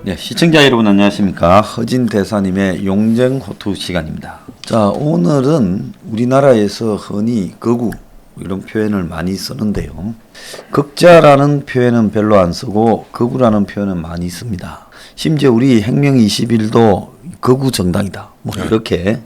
네, 시청자 여러분 안녕하십니까. 허진 대사님의 용쟁호투 시간입니다. 자, 오늘은 우리나라에서 흔히 거구 이런 표현을 많이 쓰는데요. 극자라는 표현은 별로 안 쓰고 거구라는 표현은 많이 씁니다. 심지어 우리 행명 21도 거구 정당이다. 뭐 이렇게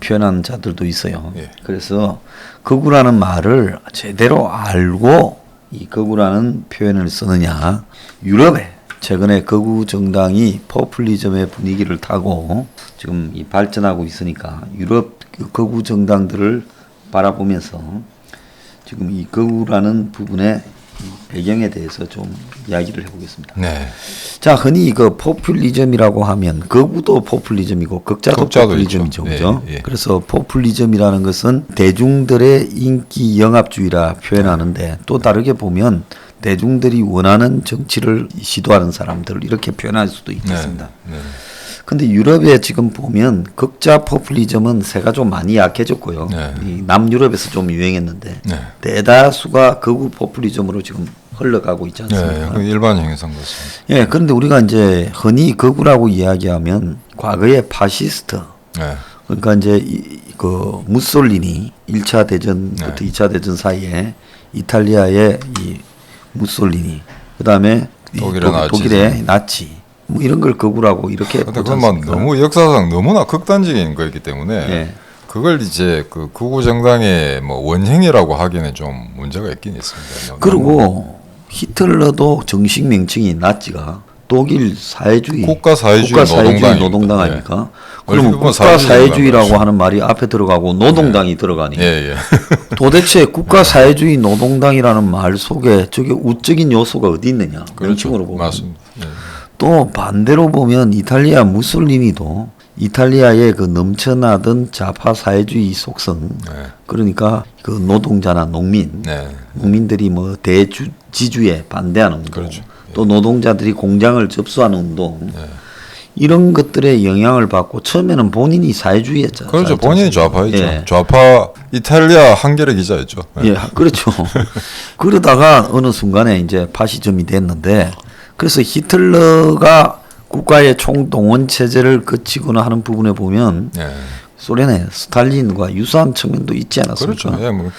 표현하는 자들도 있어요. 그래서 거구라는 말을 제대로 알고 이 거구라는 표현을 쓰느냐. 유럽에 최근에 거구 정당이 포퓰리즘의 분위기를 타고 지금 이 발전하고 있으니까 유럽 거구 정당들을 바라보면서 지금 이 거구라는 부분의 배경에 대해서 좀 이야기를 해보겠습니다. 네. 자, 흔히 그 포퓰리즘이라고 하면 거구도 포퓰리즘이고 극자도 포퓰리즘이죠, 그죠? 예. 그래서 포퓰리즘이라는 것은 대중들의 인기 영합주의라 표현하는데 또 다르게 보면 대중들이 원하는 정치를 시도하는 사람들 이렇게 표현할 수도 있겠습니다. 네. 근데 유럽에 지금 보면 극자 포퓰리즘은 세가 좀 많이 약해졌고요. 네. 이 남유럽에서 좀 유행했는데 네. 대다수가 극우 포퓰리즘으로 지금 흘러가고 있지 않습니까? 그 일반 형상 같습니다. 예, 그런데 우리가 이제 흔히 극우라고 이야기하면 과거에 파시스트, 네. 그러니까 이제 그 무솔리니 1차 대전부터 2차 대전 사이에 이탈리아의 이 무솔리니, 그다음에 독일의 나치, 뭐 이런 걸 거구라고 이렇게 근데 보지 그건 않습니까? 너무 역사상 너무나 극단적인 거였기 때문에 예. 그걸 이제 그 극우 정당의 뭐 원형이라고 하기는 좀 문제가 있긴 있습니다. 그리고 히틀러도 정식 명칭이 나치가 독일 사회주의 국가 사회주의 노동당 아닙니까? 예. 그러면 국가 사회주의라고 하는 말이 앞에 들어가고 노동당이 들어가니 도대체 국가 사회주의 노동당이라는 말 속에 저게 우적인 요소가 어디 있느냐? 명칭으로 보면. 맞습니다. 또 반대로 보면 이탈리아 무솔리니도 이탈리아의 그 넘쳐나던 좌파 사회주의 속성, 그러니까 그 노동자나 농민들이 뭐 대지주에 반대하는 운동, 그렇죠. 또 노동자들이 공장을 접수하는 운동, 이런 것들의 영향을 받고 처음에는 본인이 사회주의였잖아요. 그렇죠. 본인이 좌파였죠. 예. 좌파 이탈리아 한겨레 기자였죠. 예, 그렇죠. 그러다가 어느 순간에 이제 파시즘이 됐는데, 그래서 히틀러가 국가의 총동원 체제를 거치거나 하는 부분에 보면 소련의 스탈린과 유사한 측면도 있지 않았습니까? 그렇죠. 뭐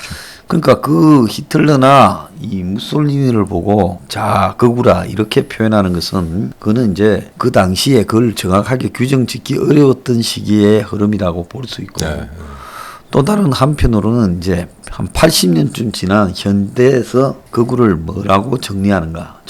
그러니까 그 히틀러나 이 무솔리니를 보고 자 거구라 이렇게 표현하는 것은 그는 이제 그 당시에 그걸 정확하게 규정짓기 어려웠던 시기의 흐름이라고 볼 수 있고 또 다른 한편으로는 이제 한 80년쯤 지난 현대에서 거구를 뭐라고 정의하는가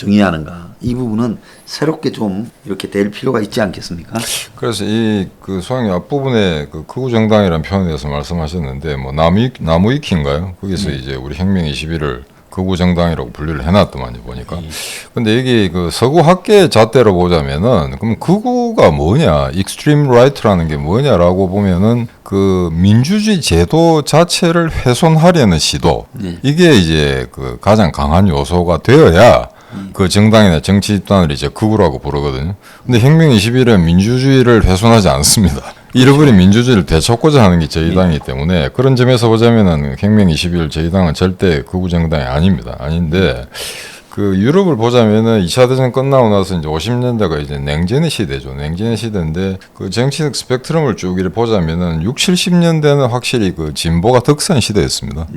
이 부분은 새롭게 좀 이렇게 될 필요가 있지 않겠습니까? 그래서 이 그 소장님 앞부분에 그 극우 정당이라는 표현에 대해서 말씀하셨는데 뭐 나무위키인가요? 거기서 이제 우리 혁명 21을 극우 정당이라고 분류를 해놨더만요 보니까. 근데 여기 그 서구 학계 잣대로 보자면은 그럼 극우가 뭐냐, 익스트림 라이트라는 게 뭐냐라고 보면은 그 민주주의 제도 자체를 훼손하려는 시도, 이게 이제 그 가장 강한 요소가 되어야 그 정당이나 정치 집단을 이제 극우라고 부르거든요. 근데 혁명 21은 민주주의를 훼손하지 않습니다. 잃어버린 민주주의를 되찾고자 하는 게 저희 당이기 때문에 그런 점에서 보자면은 혁명 21 저희 당은 절대 극우 정당이 아닙니다. 아닌데 그 유럽을 보자면은 2차 대전 끝나고 나서 이제 50년대가 이제 냉전의 시대죠. 냉전의 시대인데 그 정치적 스펙트럼을 쭉 이렇게 보자면은 60, 70년대는 확실히 그 진보가 득세한 시대였습니다.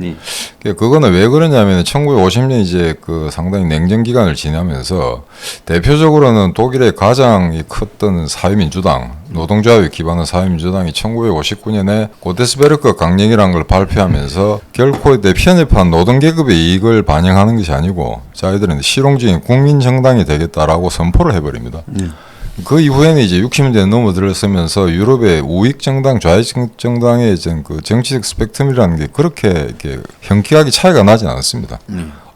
그거는 왜 그러냐면 1950년 이제 그 상당히 냉전 기간을 지나면서 대표적으로는 독일의 가장 컸던 사회민주당, 노동조합에 기반한 사회민주당이 1959년에 고데스베르크 강령이라는 걸 발표하면서 결코 대편협한 노동계급의 이익을 반영하는 것이 아니고 자기들은 실용적인 국민정당이 되겠다라고 선포를 해버립니다. 그 이후에는 이제 60년대 넘어들어서면서 유럽의 우익정당, 좌익정당의 그 정치적 스펙트럼이라는 게 그렇게 이렇게 현격하게 차이가 나지 않았습니다.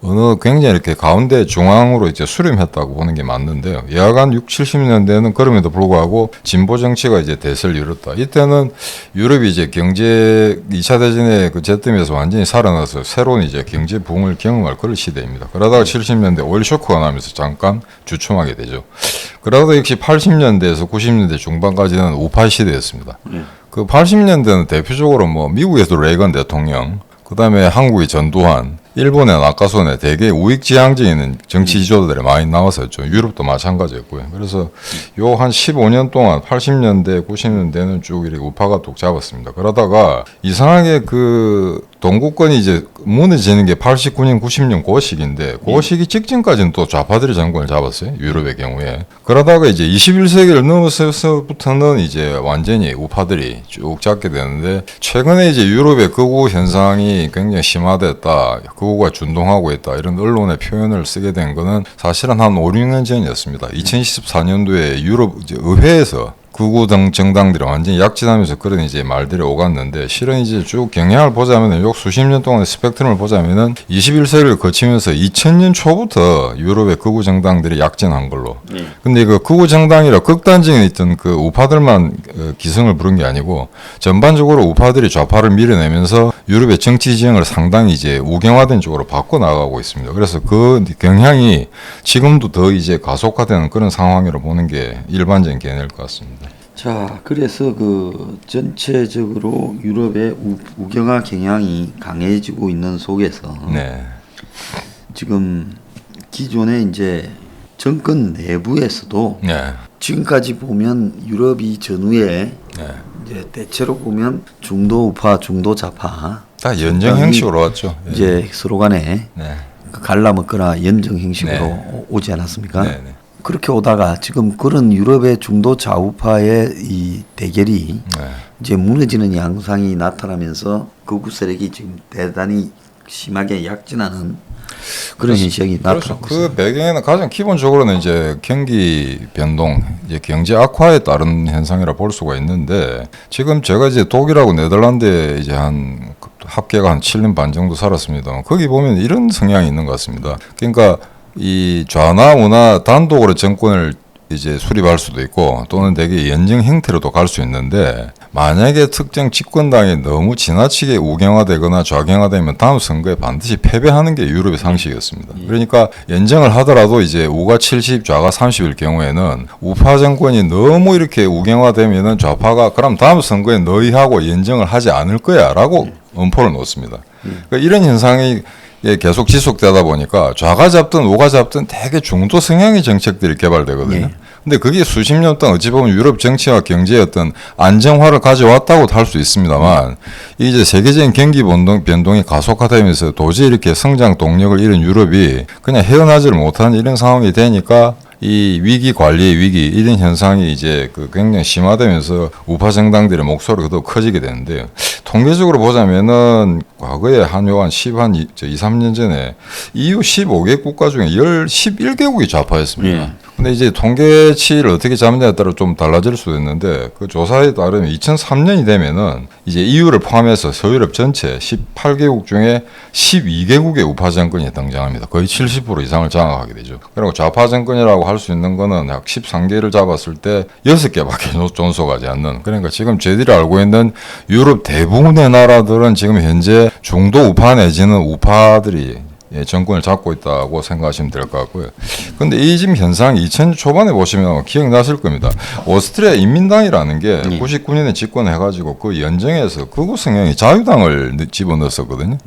어느 굉장히 이렇게 가운데 중앙으로 이제 수렴했다고 보는 게 맞는데요. 여하간 60, 70년대는 그럼에도 불구하고 진보 정치가 이제 대세를 이뤘다. 이때는 유럽이 이제 경제 2차 대전의 그 재점에서 완전히 살아나서 새로운 이제 경제 붕을 경험할 그런 시대입니다. 그러다가 70년대 오일 쇼크가 나면서 잠깐 주춤하게 되죠. 그러다가 역시 80년대에서 90년대 중반까지는 우파 시대였습니다. 그 80년대는 대표적으로 뭐 미국에서 레이건 대통령, 그 다음에 한국의 전두환, 일본의 낙하손에 대개 우익지향적인 있는 정치 지도자들이 많이 나왔었죠. 유럽도 마찬가지였고요. 그래서 요 한 15년 동안 80년대, 90년대는 쭉 이렇게 우파가 독 잡았습니다. 그러다가 이상하게 그 동구권이 이제 무너지는 게 89년, 90년 그 시기인데 그 시기 직전까지는 또 좌파들이 정권을 잡았어요. 유럽의 경우에. 그러다가 이제 21세기를 넘어서부터는 이제 완전히 우파들이 쭉 잡게 되는데 최근에 이제 유럽의 극우 현상이 굉장히 심화됐다. 극우가 준동하고 있다. 이런 언론의 표현을 쓰게 된 거는 사실은 한 5, 6년 전이었습니다. 2014년도에 유럽 이제 의회에서 극우 정당들이 완전히 약진하면서 그런 이제 말들이 오갔는데 실은 이제 쭉 경향을 보자면은 요 수십 년 동안의 스펙트럼을 보자면은 21세기를 거치면서 2000년 초부터 유럽의 극우 정당들이 약진한 걸로. 근데 그 극우 정당이라 극단적인 있던 그 우파들만 기승을 부른 게 아니고 전반적으로 우파들이 좌파를 밀어내면서 유럽의 정치 지형을 상당히 이제 우경화된 쪽으로 바꿔 나가고 있습니다. 그래서 그 경향이 지금도 더 이제 가속화되는 그런 상황이라고 보는 게 일반적인 개념일 것 같습니다. 자, 그래서 그 전체적으로 유럽의 우경화 경향이 강해지고 있는 속에서 네. 지금 기존의 이제 정권 내부에서도 네. 지금까지 보면 유럽이 전후에 네. 이제 대체로 보면 중도 우파, 중도 좌파 다 연정 형식으로 왔죠. 예. 이제 서로 간에 네. 갈라먹거나 연정 형식으로 네. 오지 않았습니까? 네. 네. 그렇게 오다가 지금 그런 유럽의 중도 좌우파의 이 대결이 네. 이제 무너지는 양상이 나타나면서 극우 세력이 지금 대단히 심하게 약진하는 그런 현상이 나타나고 있습니다. 그 배경에는 가장 기본적으로는 이제 경기 변동, 이제 경제 악화에 따른 현상이라 볼 수가 있는데 지금 제가 이제 독일하고 네덜란드에 이제 한 합계가 한 7년 반 정도 살았습니다. 거기 보면 이런 성향이 있는 것 같습니다. 그러니까 이 좌나 우나 단독으로 정권을 이제 수립할 수도 있고 또는 되게 연정 형태로도 갈 수 있는데 만약에 특정 집권당이 너무 지나치게 우경화되거나 좌경화되면 다음 선거에 반드시 패배하는 게 유럽의 상식이었습니다. 그러니까 연정을 하더라도 이제 우가 70, 좌가 30일 경우에는 우파 정권이 너무 이렇게 우경화되면은 좌파가 그럼 다음 선거에 너희하고 연정을 하지 않을 거야라고 엄포를 놓습니다. 그러니까 이런 현상이 계속 지속되다 보니까 좌가 잡든 우가 잡든 되게 중도 성향의 정책들이 개발되거든요. 근데 그게 수십 년 동안 어찌 보면 유럽 정치와 경제의 어떤 안정화를 가져왔다고도 할 수 있습니다만 이제 세계적인 경기 변동이 가속화되면서 도저히 이렇게 성장 동력을 잃은 유럽이 그냥 헤어나지를 못하는 이런 상황이 되니까 이 위기 관리의 위기 이런 현상이 이제 그 굉장히 심화되면서 우파 정당들의 목소리가 더 커지게 되는데요. 통계적으로 보자면은 과거에 한 2, 3년 전에 EU 15개 국가 중에 11개국이 좌파였습니다. 근데 이제 통계치를 어떻게 잡느냐에 따라 좀 달라질 수도 있는데 그 조사에 따르면 2003년이 되면은 이제 EU를 포함해서 서유럽 전체 18개국 중에 12개국의 우파 정권이 등장합니다. 거의 70% 이상을 장악하게 되죠. 그리고 좌파 정권이라고 할 수 있는 거는 약 13개를 잡았을 때 6개밖에 존속하지 않는. 그러니까 지금 저희들이 알고 있는 유럽 대부분의 나라들은 지금 현재 중도 우파 내지는 우파들이 정권을 잡고 있다고 생각하시면 될 것 같고요. 근데 이 지금 현상이 2000년 초반에 보시면 기억나실 겁니다. 오스트리아 인민당이라는 게 99년에 집권해가지고 그 연정에서 극우 성향이 자유당을 집어넣었었거든요.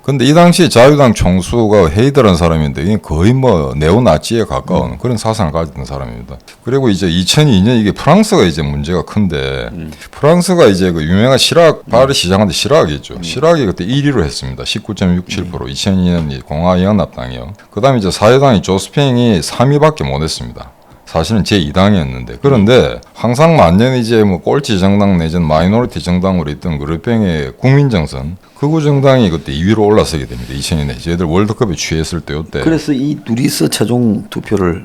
근데 이 당시 자유당 총수가 헤이더라는 사람인데 거의 뭐 네오나치에 가까운 그런 사상을 가졌던 사람입니다. 그리고 이제 2002년 이게 프랑스가 이제 문제가 큰데 프랑스가 이제 그 유명한 시락 파리 시장한테 시락이 있죠. 시락이 그때 1위로 했습니다. 19.67% 2002년 공화연합당이요. 그다음에 이제 사회당이 조스핑이 3위밖에 못했습니다. 사실은 제2당이었는데 그런데 항상 만년 이제 뭐 꼴찌 정당 내지는 마이너리티 정당으로 있던 그 르팽의 국민정선 극우 정당이 그때 2위로 올라서게 됩니다. 2000년에 저희들 월드컵에 취했을 때였대. 그래서 이 둘이서 최종 투표를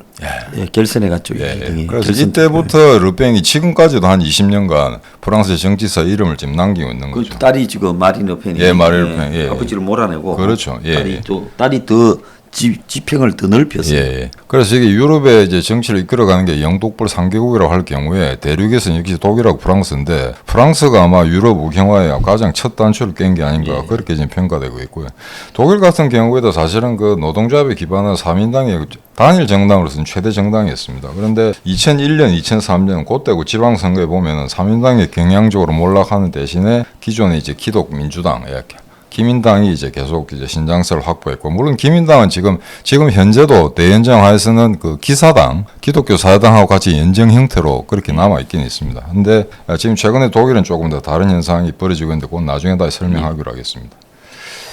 결선해 갔죠. 그래서 이때부터 르팽이 지금까지도 한 20년간 프랑스 정치사 이름을 지금 남기고 있는 거죠. 그 딸이 지금 마린 르팽이 마린 르팽. 아버지를 몰아내고 그렇죠. 딸이 더 지평을 더 넓혔어요. 그래서 이게 유럽의 이제 정치를 이끌어가는 게 영독불 3개국이라고 할 경우에 대륙에서는 역시 독일하고 프랑스인데 프랑스가 아마 유럽 우경화의 가장 첫 단추를 깬 게 아닌가 그렇게 지금 평가되고 있고요. 독일 같은 경우에도 사실은 그 노동조합에 기반한 3인당의 단일 정당으로서는 최대 정당이었습니다. 그런데 2001년, 2003년 그때 그 지방선거에 보면은 3인당이 경향적으로 몰락하는 대신에 기존의 이제 기독민주당 기민당이 이제 계속 이제 신장세를 확보했고, 물론 기민당은 지금 현재도 대연정 하에서는 그 기사당, 기독교 사당하고 같이 연정 형태로 그렇게 남아 있긴 있습니다. 근데 지금 최근에 독일은 조금 더 다른 현상이 벌어지고 있는데 그건 나중에 다시 설명하기로 하겠습니다.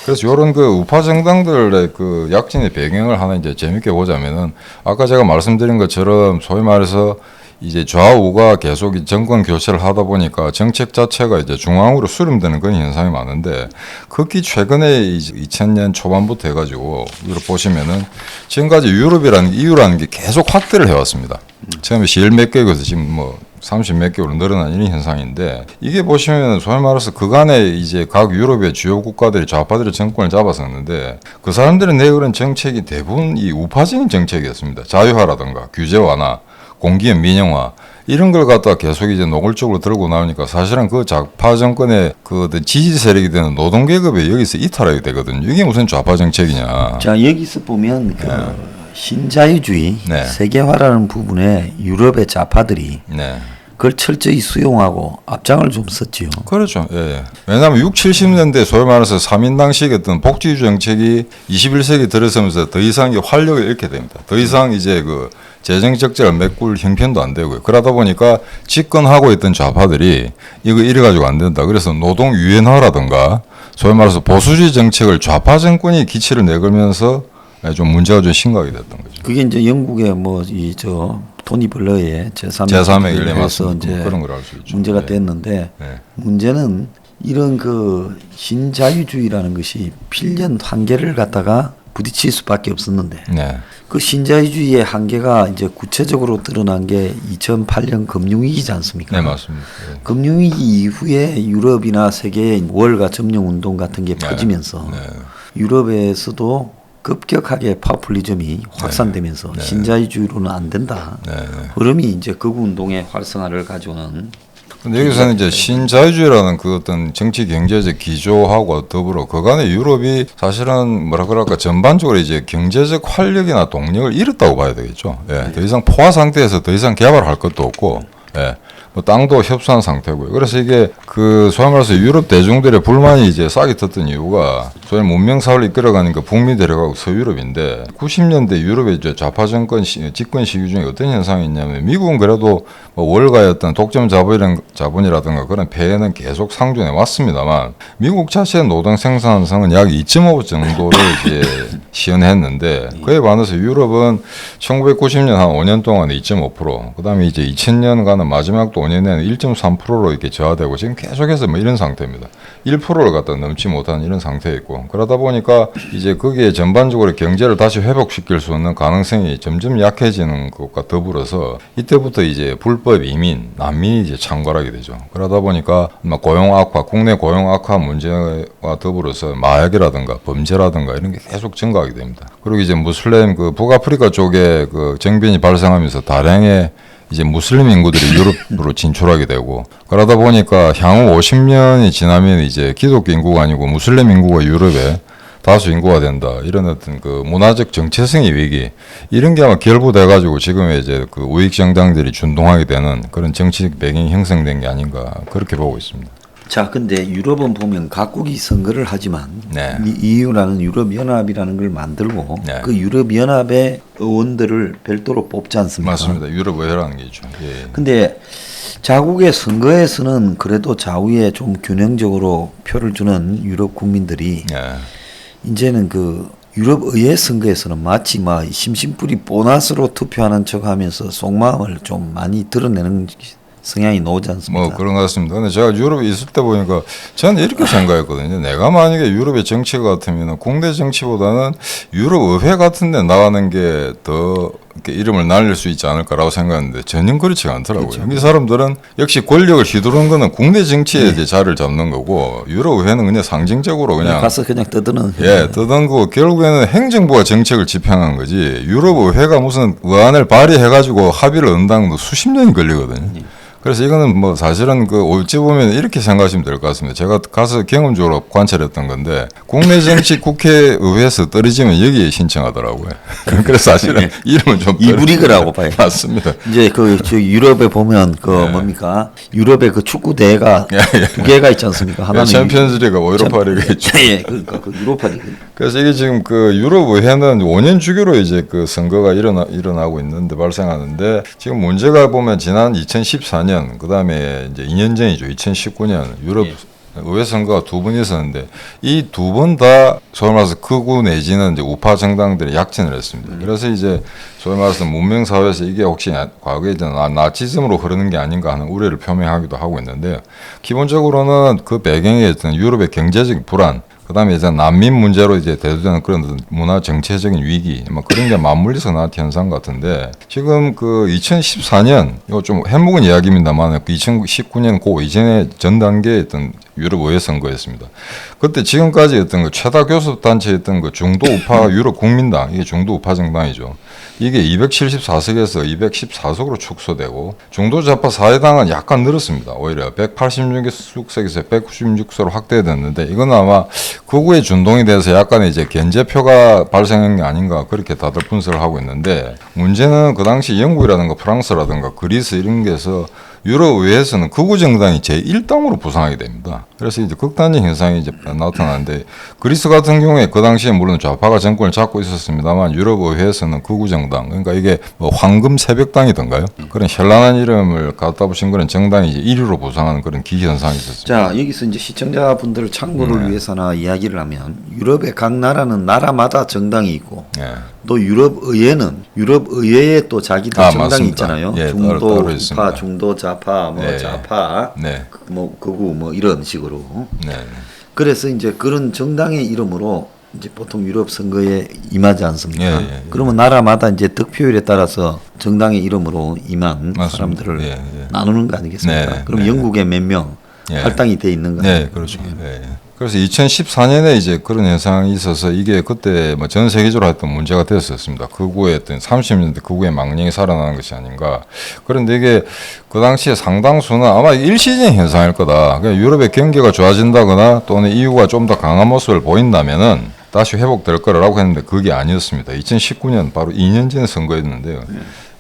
그래서 이런 그 우파 정당들의 그 약진의 배경을 하나 이제 재밌게 보자면은 아까 제가 말씀드린 것처럼 소위 말해서 이제 좌우가 계속 정권 교체를 하다 보니까 정책 자체가 이제 중앙으로 수렴되는 그런 현상이 많은데, 특히 최근에 2000년 초반부터 해가지고 이렇게 보시면은 지금까지 EU라는 게 계속 확대를 해왔습니다. 처음에 11몇 개국에서 지금 뭐 30몇 개월로 늘어난 이런 현상인데, 이게 보시면 소위 말해서 그간에 이제 각 유럽의 주요 국가들이 좌파들의 정권을 잡았었는데 그 사람들이 내걸은 정책이 대부분 이 우파적인 정책이었습니다. 자유화라든가 규제 완화, 공기업 민영화 이런 걸 갖다 계속 이제 노골적으로 들고 나오니까 사실은 그 좌파 정권의 그 지지 세력이 되는 노동계급이 여기서 이탈하게 되거든요. 이게 무슨 좌파 정책이냐. 자, 여기서 보면 그 신자유주의, 네. 세계화라는 부분에 유럽의 좌파들이 네. 그걸 철저히 수용하고 앞장을 좀 섰지요. 그렇죠. 예. 왜냐하면 60, 70년대 소위 말해서 3인당식 어떤 복지주의 정책이 21세기 들어서면서 더 이상 활력을 잃게 됩니다. 더 이상 이제 그 재정 적자를 메꿀 형편도 안 되고요. 그러다 보니까 집권하고 있던 좌파들이 이거 이래가지고 안 된다. 그래서 노동 유연화라든가 소위 말해서 보수주의 정책을 좌파 정권이 기치를 내걸면서 좀 문제가 좀 심각하게 됐던 거죠. 그게 이제 영국의 뭐 토니 블러의 제3의 일례에서 이제 그런 걸 알 수 있죠. 문제가 네. 됐는데 네. 문제는 이런 그 신자유주의라는 것이 필연 한계를 갖다가 부딪힐 수밖에 없었는데 네. 그 신자유주의의 한계가 이제 구체적으로 드러난 게 2008년 금융위기지 않습니까? 네, 맞습니다. 네. 금융위기 이후에 유럽이나 세계의 월가 점령 운동 같은 게 퍼지면서 네. 유럽에서도 급격하게 파퓰리즘이 확산되면서 네. 신자유주의로는 안 된다. 네. 흐름이 이제 극우 운동의 활성화를 가져오는. 근데 여기서는 이제 신자유주의라는 그 어떤 정치 경제적 기조하고 더불어 그간의 유럽이 사실은 뭐라 그럴까 전반적으로 이제 경제적 활력이나 동력을 잃었다고 봐야 되겠죠. 예. 더 이상 포화 상태에서 더 이상 개발할 것도 없고, 예. 뭐 땅도 협소한 상태고요. 그래서 이게 그 소위 말해서 유럽 대중들의 불만이 이제 싹이 텄던 이유가 소위 문명 사회를 이끌어가는 그 북미 대륙하고 서유럽인데 90년대 유럽의 이제 좌파 정권 집권 시기 중에 어떤 현상이 있냐면 미국은 그래도 뭐 월가의 어떤 독점 자본이라든가 그런 폐해는 계속 상존해 왔습니다만 미국 자체의 노동 생산성은 약 2.5 정도를 이제 시현했는데 그에 반해서 유럽은 1990년 한 5년 동안 2.5%, 그다음에 이제 2000년간은 마지막 또 5년에는 1.3%로 이렇게 저하되고 지금 계속해서 뭐 이런 상태입니다. 1%를 갖다 넘지 못하는 이런 상태에 있고, 그러다 보니까 이제 거기에 전반적으로 경제를 다시 회복시킬 수 있는 가능성이 점점 약해지는 것과 더불어서 이때부터 이제 불법 이민, 난민이 이제 창궐하게 되죠. 그러다 보니까 고용 악화, 국내 고용 악화 문제와 더불어서 마약이라든가 범죄라든가 이런 게 계속 증가하게 됩니다. 그리고 이제 무슬림 그 북아프리카 쪽에 그 정변이 발생하면서 다량의 이제 무슬림 인구들이 유럽으로 진출하게 되고, 그러다 보니까 향후 50년이 지나면 이제 기독교 인구가 아니고 무슬림 인구가 유럽에 다수 인구가 된다. 이런 어떤 그 문화적 정체성의 위기, 이런 게 아마 결부돼 가지고 지금의 이제 그 우익 정당들이 준동하게 되는 그런 정치적 배경이 형성된 게 아닌가 그렇게 보고 있습니다. 자, 근데 유럽은 보면 각국이 선거를 하지만 네. EU라는 유럽연합이라는 걸 만들고 네. 그 유럽연합의 의원들을 별도로 뽑지 않습니까? 맞습니다. 유럽 의회라는 게 있죠. 예. 근데 자국의 선거에서는 그래도 좌우에 좀 균형적으로 표를 주는 유럽 국민들이 예. 이제는 그 유럽 의회 선거에서는 마치 막 심심풀이 보너스로 투표하는 척하면서 속마음을 좀 많이 드러내는 성향이 나오지 않습니까? 뭐 그런 것 같습니다. 근데 제가 유럽에 있을 때 보니까 저는 이렇게 생각했거든요. 내가 만약에 유럽의 정치가 같으면 국내 정치보다는 유럽 의회 같은 데 나가는 게 더 이름을 날릴 수 있지 않을까라고 생각했는데 전혀 그렇지가 않더라고요. 그렇죠. 이 사람들은 역시 권력을 휘두르는 거는 국내 정치에 이제 자리를 잡는 거고 유럽 의회는 그냥 상징적으로 그냥 가서 그냥 떠드는 떠든 거 결국에는 행정부가 정책을 집행하는 거지 유럽 의회가 무슨 의안을 발의해가지고 합의를 얻는다는 거 수십 년이 걸리거든요. 그래서 이거는 뭐 사실은 그 어찌 보면 이렇게 생각하시면 될 것 같습니다. 제가 가서 경험적으로 관찰했던 건데 국내 정치 국회의회에서 떨어지면 여기에 신청하더라고요. 그래서 사실은 이름은 좀 이브리그라고 봐요. 맞습니다. 이제 저 유럽에 보면 뭡니까? 유럽의 그 축구 대회가 두 개가 있지 않습니까? 하나는 챔피언스리그, 유로파리그 있죠. 예, 그러니까 그 유로파리그. 그래서 이게 지금 그 유럽 의회는 5년 주기로 이제 그 선거가 일어나고 있는데 발생하는데 지금 문제가 보면 지난 2014년 그다음에 이제 2년 전이죠. 2019년 유럽 의회 선거가 두 번 있었는데 이 두 번 다 소위 말해서 극우 내지는 이제 우파 정당들이 약진을 했습니다. 그래서 이제 소위 말해서 문명 사회에서 이게 혹시 과거에 나치즘으로 흐르는 게 아닌가 하는 우려를 표명하기도 하고 있는데요. 기본적으로는 그 배경에 있던 유럽의 경제적 불안, 그다음에 이제 난민 문제로 이제 대두되는 그런 문화 정체적인 위기, 뭐 그런 게 맞물려서 나타난 현상 같은데 지금 그 2014년 이거 좀 해묵은 이야기입니다만 그 2019년 그 이전에 전 단계에 있던 유럽 의회 선거였습니다. 그때 지금까지 했던 그 최다 교섭 단체였던 그 중도 우파 유럽 국민당, 이게 중도 우파 정당이죠. 이게 274석에서 214석으로 축소되고 중도 좌파 사회당은 약간 늘었습니다. 오히려 186석에서 196석으로 확대됐는데 이건 아마 극우의 준동이 돼서 약간의 이제 견제표가 발생한 게 아닌가 그렇게 다들 분석을 하고 있는데 문제는 그 당시 영국이라든가 프랑스라든가 그리스 이런 데서 유럽의회에서는 극우 정당이 제1당으로 부상하게 됩니다. 그래서 이제 극단적 현상이 이제 나타나는데 그리스 같은 경우에 그 당시에 물론 좌파가 정권을 잡고 있었습니다만 유럽의회에서는 극우 정당 그러니까 이게 뭐 황금 새벽당이던가요? 그런 현란한 이름을 갖다 붙인 그런 정당이 이제 1위로 부상하는 그런 기현상이 있었습니다. 자, 여기서 이제 시청자분들 참고를 위해서나 이야기를 하면 유럽의 각 나라는 나라마다 정당이 있고 또 유럽의회는 유럽의회에 또 자기들 정당이 맞습니다. 있잖아요. 예, 중도 따로 우파, 있습니다. 중도 좌파, 뭐 좌파, 뭐 극우 뭐 이런 식으로. 그래서 이제 그런 정당의 이름으로 이제 보통 유럽 선거에 임하지 않습니까? 그러면 나라마다 이제 득표율에 따라서 정당의 이름으로 임한 맞습니다. 사람들을 나누는 거 아니겠습니까? 그럼 영국에 몇 명 할당이 돼 있는 거죠. 네, 그렇죠. 그래서 2014년에 이제 그런 현상이 있어서 이게 그때 뭐 전 세계적으로 했던 문제가 됐었습니다. 극우의 어떤 30년대 극우의 망령이 살아나는 것이 아닌가. 그런데 이게 그 당시에 상당수는 아마 일시적인 현상일 거다. 그러니까 유럽의 경기가 좋아진다거나 또는 EU가 좀 더 강한 모습을 보인다면은 다시 회복될 거라고 했는데 그게 아니었습니다. 2019년 바로 2년 전 선거였는데요.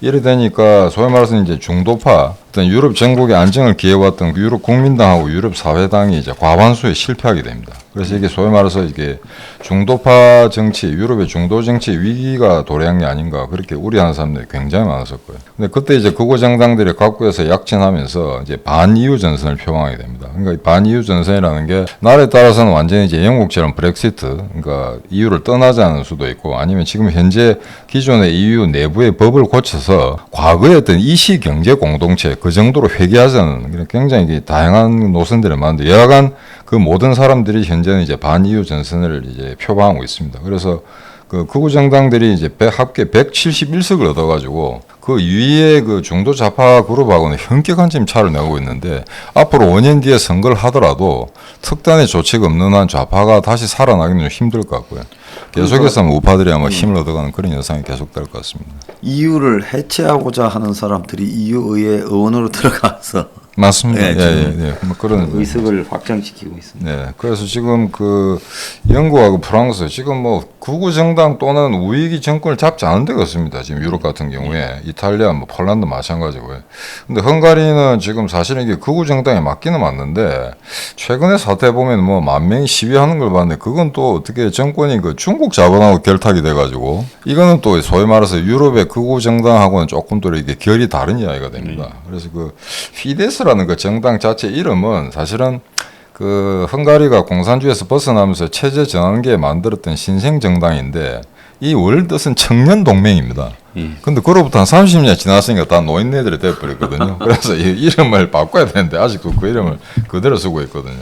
이래 되니까 소위 말해서 이제 중도파 어떤 유럽 전국의 안정을 기해왔던 유럽 국민당하고 유럽 사회당이 이제 과반수에 실패하게 됩니다. 그래서 이게 소위 말해서 이게 중도파 정치, 유럽의 중도 정치 위기가 도래한 게 아닌가 그렇게 우려하는 사람들이 굉장히 많았었고요. 근데 그때 이제 극우 정당들이 각국에서 약진하면서 이제 반이유 전선을 표방하게 됩니다. 그러니까 반이유 전선이라는 게 나라에 따라서는 완전히 이제 영국처럼 브렉시트, 그러니까 EU를 떠나지 않을 수도 있고 아니면 지금 현재 기존의 EU 내부의 법을 고쳐서 과거에 어떤 이시 경제 공동체 그 정도로 회귀하자는 굉장히 다양한 노선들을 만드는데 여하간 그 모든 사람들이 현재는 이제 반이유 전선을 이제 표방하고 있습니다. 그래서 그 극우 정당들이 이제 합계 171석을 얻어가지고 그 위에 그 중도 좌파 그룹하고는 현격한 지금 차를 내고 있는데 앞으로 5년 뒤에 선거를 하더라도 특단의 조치가 없는 한 좌파가 다시 살아나기는 좀 힘들 것 같고요. 계속해서 우파들이 아마 힘을 얻어가는 그런 현상이 계속될 것 같습니다. EU를 해체하고자 하는 사람들이 EU 의회 의원으로 들어가서 맞습니다. 뭐 그런 의석을 확장시키고 있습니다. 네, 그래서 지금 그 영국하고 프랑스 지금 뭐 극우 정당 또는 우익이 정권을 잡지 않은 데가 없습니다. 지금 유럽 같은 경우에 이탈리아, 뭐 폴란드 마찬가지고요. 근데 헝가리는 지금 사실은 이게 극우 정당에 맞기는 맞는데 최근에 사태 보면 뭐 10,000명이 시위하는 걸 봤는데 그건 또 어떻게 정권이 그 중국 자본하고 결탁이 돼가지고 이거는 또 소위 말해서 유럽의 극우 정당하고는 조금 또 이게 결이 다른 이야기가 됩니다. 그래서 그 피데스라는 그 정당 자체 이름은 사실은 그 헝가리가 공산주의에서 벗어나면서 체제 전환기에 만들었던 신생 정당인데 이 월 뜻은 청년 동맹입니다. 근데 그로부터 한 30년 지났으니까 다 노인네들이 돼버렸거든요. 그래서 이 이름을 바꿔야 되는데 아직도 그 이름을 그대로 쓰고 있거든요.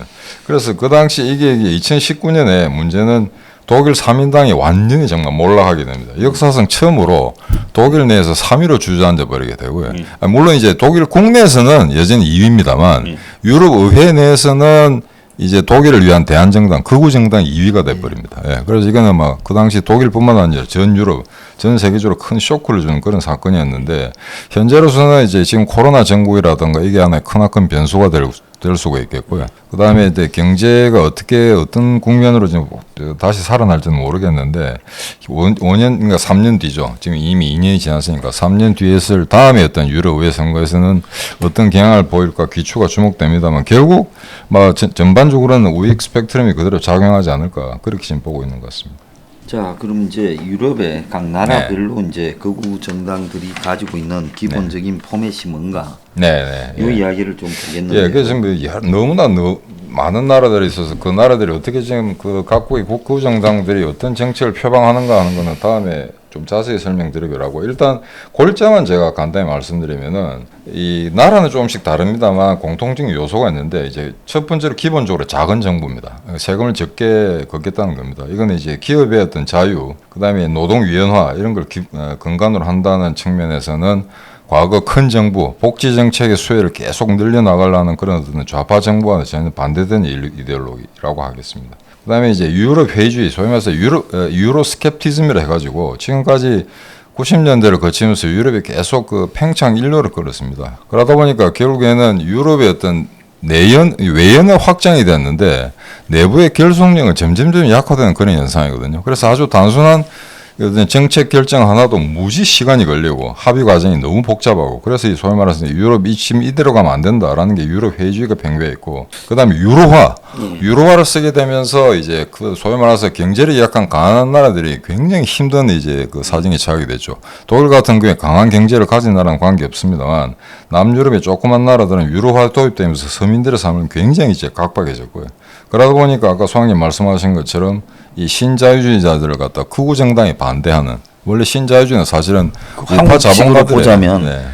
그래서 그 당시 이게 2019년에 문제는 독일 3인당이 완전히 정말 몰락하게 됩니다. 역사상 처음으로 독일 내에서 3위로 주저앉아 버리게 되고요. 물론 이제 독일 국내에서는 여전히 2위입니다만 유럽 의회 내에서는 이제 독일을 위한 대한정당, 극우 정당 2위가 돼버립니다. 예, 그래서 이거는 막 그 당시 독일뿐만 아니라 전 유럽, 전 세계적으로 큰 쇼크를 주는 그런 사건이었는데 현재로서는 이제 지금 코로나 정국이라든가 이게 하나의 크나큰 변수가 될 수가 있겠고요. 그 다음에 이제 경제가 어떤 국면으로 지금 다시 살아날지는 모르겠는데 5년, 그러니까 3년 뒤죠. 지금 이미 2년이 지났으니까 3년 뒤에 있을 다음에 어떤 유럽의 선거에서는 어떤 경향을 보일까 귀추가 주목됩니다만 결국 뭐 전반적으로는 우익 스펙트럼이 그대로 작용하지 않을까 그렇게 지금 보고 있는 것 같습니다. 자, 그럼 이제 유럽의 각 나라별로 이제 극우 정당들이 가지고 있는 기본적인 포맷이 뭔가? 네. 이 이야기를 좀 보겠는데. 예, 그래서 너무나 많은 나라들이 있어서 그 나라들이 어떻게 지금 그 각국의 극우 정당들이 어떤 정책을 표방하는가 하는 거는 다음에 좀 자세히 설명드리기로 하고 일단 골자만 제가 간단히 말씀드리면은 이 나라는 조금씩 다릅니다만 공통적인 요소가 있는데 이제 첫 번째로 기본적으로 작은 정부입니다. 세금을 적게 걷겠다는 겁니다. 이거는 이제 기업의 어떤 자유, 그다음에 노동 유연화 이런 걸 근간으로 한다는 측면에서는 과거 큰 정부, 복지 정책의 수혜를 계속 늘려나가려는 그런 어떤 좌파 정부와는 전혀 반대되는 이데올로기라고 하겠습니다. 그다음에 이제 유럽 회의주의, 소위 말해서 유로 스캡티즘이라 해가지고 지금까지 90년대를 거치면서 유럽이 계속 그 팽창 일로를 끌었습니다. 그러다 보니까 결국에는 유럽의 어떤 외연의 확장이 됐는데 내부의 결속력은 점점 약화되는 그런 현상이거든요. 그래서 아주 단순한 정책 결정 하나도 무지 시간이 걸리고 합의 과정이 너무 복잡하고 그래서 이 소위 말해서 유럽이 지금 이대로 가면 안 된다라는 게 유럽 회의주의가 팽배했고 그다음에 유로화를 쓰게 되면서 이제 그 소위 말해서 경제력이 약간 강한 나라들이 굉장히 힘든 이제 그 사정에 처하게 됐죠. 독일 같은 경우에 강한 경제를 가진 나라는 관계 없습니다만 남유럽의 조그만 나라들은 유로화 도입되면서 서민들의 삶은 굉장히 이제 각박해졌고요. 그러다 보니까 아까 소장님 말씀하신 것처럼 이 신자유주의자들을 갖다 극우 정당이 반대하는 원래 신자유주의는 사실은 우파 한국식으로 보자면 네.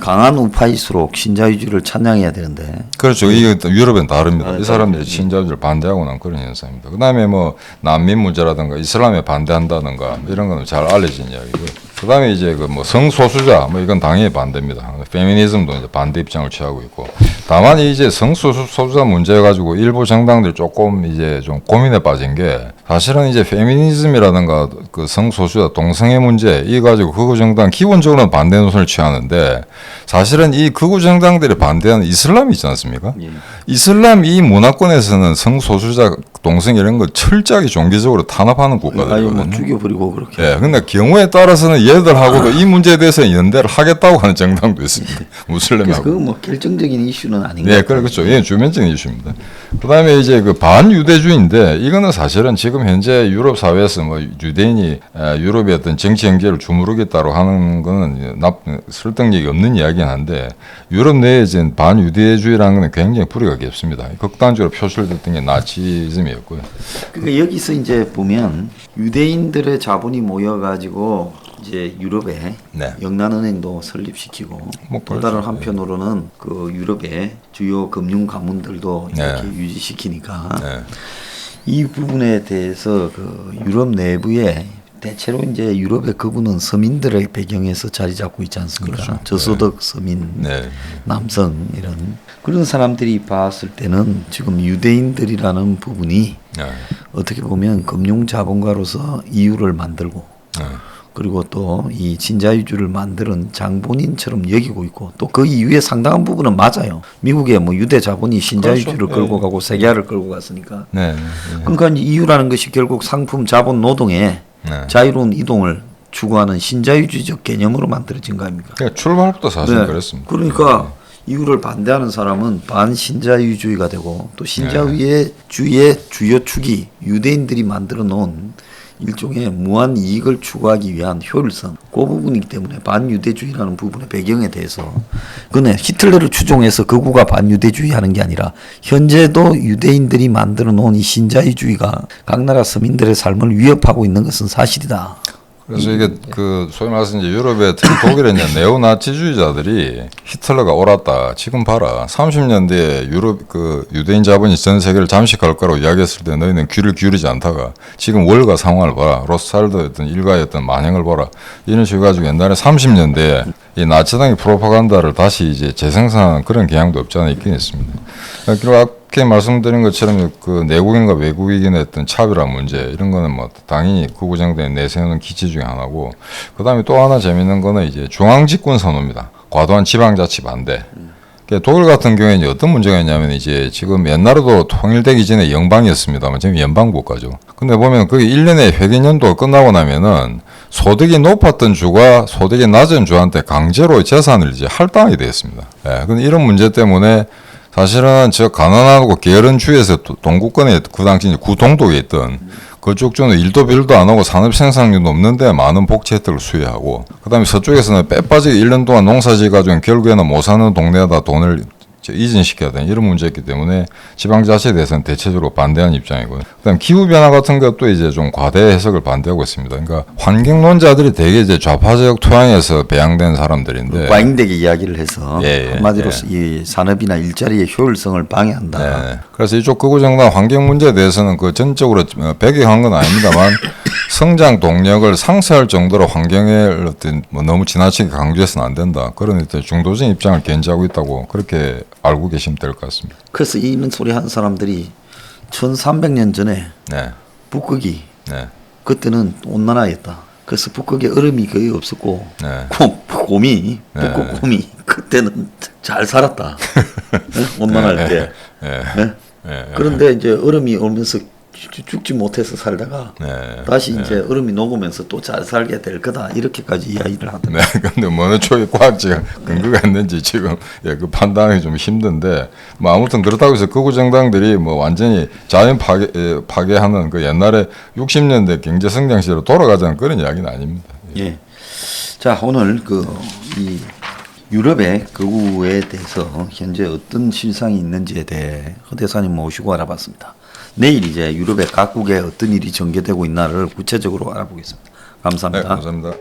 강한 우파일수록 신자유주의를 찬양해야 되는데 그렇죠. 이게 유럽은 다릅니다. 이 사람들이 신자유주의를 반대하고 난 그런 현상입니다. 그다음에 뭐 난민 문제라든가 이슬람에 반대한다든가 이런 거는 잘 알려진 이야기고요. 그다음에 이제 그 뭐 성소수자 뭐 이건 당연히 반대입니다. 페미니즘도 이제 반대 입장을 취하고 있고 다만 이제 성소수자 문제 가지고 일부 정당들이 조금 이제 좀 고민에 빠진 게 사실은 이제 페미니즘이라든가 그 성소수자 동성애 문제 이 가지고 극우 정당 기본적으로는 반대 노선을 취하는데 사실은 이 극우 정당들이 반대하는 이슬람이 있지 않습니까? 예. 이슬람 이 문화권에서는 성소수자 동성 이런 거 철저하게 종교적으로 탄압하는 아유 국가들이거든요. 뭐 죽여버리고 그렇게. 예, 근데 경우에 따라서는 얘들하고도 이 문제에 대해서 연대를 하겠다고 하는 정당도 있습니다. 그래서 무슬림하고. 그건 뭐 결정적인 이슈는 아닌 것 네, 같아요. 그렇죠. 예, 주변적인 이슈입니다. 그다음에 이제 그 반유대주의인데 이거는 사실은 지금 현재 유럽 사회에서 뭐 유대인이 유럽의 어떤 정치 경제를 주무르겠다고 하는 거는 설득력이 없는 이야기긴 한데 유럽 내에 이제 반유대주의라는 건 굉장히 뿌리가 깊습니다. 극단적으로 표출됐던 게 나치즘이었고요. 그러니까 여기서 이제 보면 유대인들의 자본이 모여가지고 이제 유럽에 네. 영란은행도 설립시키고 뭐 또 다른 한편으로는 그 유럽의 주요 금융 가문들도 이렇게 네. 유지시키니까 네. 이 부분에 대해서 그 유럽 내부에 대체로 이제 유럽의 극우는 서민들의 배경에서 자리 잡고 있지 않습니까? 그렇죠. 저소득 서민, 네. 남성 이런 그런 사람들이 봤을 때는 지금 유대인들이라는 부분이 네. 어떻게 보면 금융 자본가로서 이유를 만들고 네. 그리고 또 이 신자유주의를 만드는 장본인처럼 여기고 있고 또 그 이유의 상당한 부분은 맞아요. 미국의 뭐 유대 자본이 신자유주의를 그렇죠. 끌고 가고 세계화를 끌고 갔으니까. 네. 그러니까 이유라는 것이 결국 상품, 자본, 노동의 네. 자유로운 이동을 추구하는 신자유주의적 개념으로 만들어진 거 아닙니까? 그러니까 출발부터 사실 네. 그랬습니다. 그러니까 이유를 반대하는 사람은 반신자유주의가 되고 또 신자유주의의 주요 축이 유대인들이 만들어 놓은 일종의 무한 이익을 추구하기 위한 효율성 그 부분이기 때문에 반유대주의라는 부분의 배경에 대해서 그네 히틀러를 추종해서 극우가 반유대주의 하는 게 아니라 현재도 유대인들이 만들어 놓은 이 신자유주의가 각 나라 서민들의 삶을 위협하고 있는 것은 사실이다. 그래서 이게 그 소위 말해서 이제 유럽의 특히 독일의 이제 네오나치주의자들이 히틀러가 옳았다. 지금 봐라. 30년대에 유럽 그 유대인 자본이 전 세계를 잠식할 거라고 이야기했을 때 너희는 귀를 기울이지 않다가 지금 월가 상황을 봐라. 로스차일드였던 일가였던 만행을 봐라. 이런 식으로 가지고 옛날에 30년대에 이 나치당의 프로파간다를 다시 이제 재생산하는 그런 경향도 없지 않아 있긴 있습니다. 그리고 앞에 말씀드린 것처럼 그 내국인과 외국인의 어떤 차별화 문제 이런 거는 뭐 당연히 극우 정당이 내세우는 기치 중에 하나고, 그다음에 또 하나 재밌는 거는 이제 중앙집권 선언입니다. 과도한 지방자치 반대. 독일 같은 경우에는 어떤 문제가 있냐면 이제 지금 옛날에도 통일되기 전에 영방이었습니다만 지금 연방국가죠. 근데 보면 그게 1년에 회계연도가 끝나고 나면은 소득이 높았던 주가 소득이 낮은 주한테 강제로 재산을 이제 할당하게 되었습니다. 예. 근데 이런 문제 때문에 사실은 저 가난하고 게으른 주에서 동구권에 그 당시 구동독에 있던 그쪽 주는 일도 별도 안 하고 산업 생산력도 없는데 많은 복지 혜택을 수여하고, 그다음에 서쪽에서는 빼빠지게 1년 동안 농사지 가지고 결국에는 못 사는 동네에다 돈을 이전시켜야 되는 이런 문제였기 때문에 지방자치에 대해서는 대체적으로 반대하는 입장이고요. 그다음 기후변화 같은 것도 이제 좀 과대 해석을 반대하고 있습니다. 그러니까 환경론자들이 대개 이제 좌파적 토양에서 배양된 사람들인데 과잉되게 이야기를 해서 예, 한마디로 이 산업이나 일자리의 효율성을 방해한다. 네. 그래서 이쪽 극우정당 환경 문제에 대해서는 그 전적으로 배격한 건 아닙니다만 성장 동력을 상쇄할 정도로 환경에 어떤 뭐 너무 지나치게 강조해서는 안 된다. 그런 어떤 중도적인 입장을 견지하고 있다고 그렇게 알고 계시면 될 것 같습니다. 그래서 이런 소리 한 사람들이 1300년 전에 네. 북극이 네. 그때는 온난화였다. 그래서 북극에 얼음이 거의 없었고 네. 곰이 네. 북극 곰이 그때는 잘 살았다. 네? 온난할 때. 네. 네? 네. 그런데 이제 얼음이 오면서 죽지 못해서 살다가 네. 다시 이제 얼음이 녹으면서 또 잘 살게 될 거다 이렇게까지 이야기를 하더라고요. 네, 근데 뭐 어느 쪽에 과학적 근거가 있는지 지금 그 판단하기 좀 힘든데, 뭐 아무튼 그렇다고 해서 극우 정당들이 뭐 완전히 자연 파괴하는 그 옛날에 60년대 경제 성장 시대로 돌아가자는 그런 이야기는 아닙니다. 예. 자, 오늘 이 유럽의 극우에 대해서 현재 어떤 실상이 있는지에 대해 허 대사님 모시고 알아봤습니다. 내일 이제 유럽의 각국에 어떤 일이 전개되고 있나를 구체적으로 알아보겠습니다. 감사합니다. 네, 감사합니다.